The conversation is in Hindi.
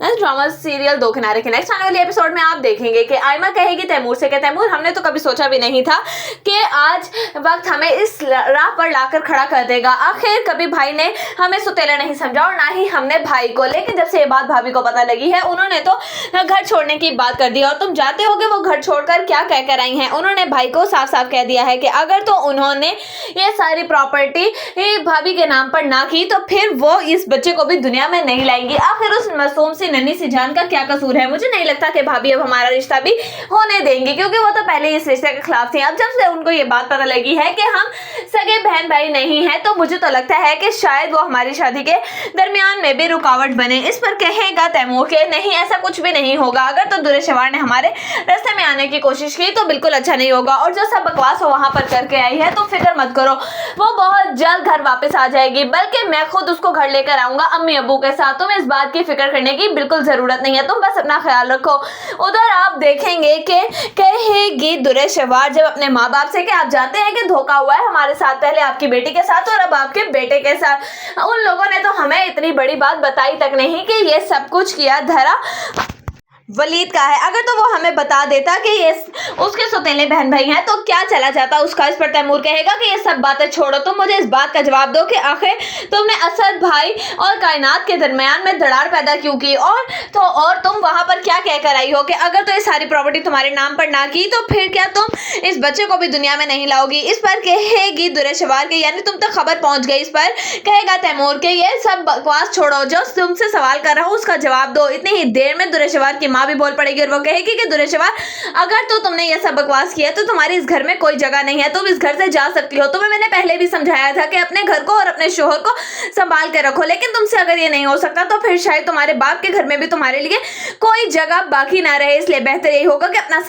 ड्रामा सीरियल दो किनारे के नेक्स्ट आने वाले एपिसोड में आप देखेंगे कि आयमा कहेगी तैमूर से कि तैमूर, हमने तो कभी सोचा भी नहीं था कि आज वक्त हमें इस राह पर लाकर खड़ा कर देगा। आखिर कभी भाई ने हमें सुतेला नहीं समझा और ना ही हमने भाई को, लेकिन जब से ये बात भाभी को पता लगी है उन्होंने तो घर छोड़ने की बात कर दी। और तुम जानते होगे वो घर छोड़कर क्या कह कर आई हैं। उन्होंने भाई को साफ साफ कह दिया है कि अगर तो उन्होंने ये सारी प्रॉपर्टी भाभी के नाम पर ना की तो फिर वो इस बच्चे को भी दुनिया में नहीं लाएंगी। आखिर उस मासूम सी नन्ही सी जान का क्या कसूर है। मुझे नहीं लगता कि भाभी अब हमारा रिश्ता भी होने देंगी, क्योंकि वो तो पहले इस रिश्ते के खिलाफ थी। अब जब से उनको ये बात पता लगी है कि हम सगे बहन भाई नहीं है तो मुझे तो लगता है कि शायद वो हमारी शादी के दरमियान में भी रुकावट बने। इस पर कहेगा तैमूर के नहीं, ऐसा कुछ भी नहीं होगा। अगर तो दुरेशवार ने हमारे रास्ते में आने की कोशिश की तो बिल्कुल अच्छा नहीं होगा। और जो सब बकवास वो वहां पर करके आई है तो फिक्र मत करो, वो बहुत जल्द घर वापस आ जाएगी, बल्कि मैं खुद उसको घर लेकर आऊंगा अम्मी अब्बू के साथ। तुम्हें इस बात की फिक्र करने की बिल्कुल जरूरत नहीं है, तुम बस अपना ख्याल रखो। उधर आप देखेंगे कि कहेगी दुरेशवार जब अपने माँ बाप से कि आप जानते हैं कि धोखा हुआ है हमारे साथ, पहले आपकी बेटी के साथ और अब आपके बेटे के साथ। उन लोगों ने तो हमें इतनी बड़ी बात बताई तक नहीं कि ये सब कुछ किया धरा वलीद का है। अगर तो वो हमें बता देता कि ये उसके सौतेले बहन भाई हैं तो क्या चला जाता उसका। इस पर तैमूर कहेगा कि ये सब बातें छोड़ो, तुम मुझे इस बात का जवाब दो कि आखिर तुमने असद भाई और कायनात के दरमियान में दरार पैदा क्यों की, और तुम वहां पर क्या कहकर आई हो कि अगर तो ये सारी प्रॉपर्टी तुम्हारे नाम पर ना की तो फिर क्या तुम इस बच्चे को भी दुनिया में नहीं लाओगी। इस पर कहेगी दुरेशवार के यानी तुम तक खबर पहुंच गई। इस पर कहेगा तैमूर के ये सब बकवास छोड़ो, जो तुमसे सवाल कर रहा हूँ उसका जवाब दो। इतनी ही देर में दुरेशवार की भी बोल पड़ेगी और वो कहेगी कि दुरेशवार अगर तो तुमने ये सब बकवास किया तो तुम्हारी इस घर में कोई जगह नहीं है, तुम इस घर से जा सकती हो। तुम्हें मैंने पहले भी समझाया था कि अपने घर को और अपने शोहर को संभाल के रखो, लेकिन तुमसे अगर ये नहीं हो सकता तो फिर शायद तुम्हारे बाप के घर में भी तुम्हारे लिए कोई जगह बाकी ना रहे। इसलिए बेहतर यही होगा कि अपना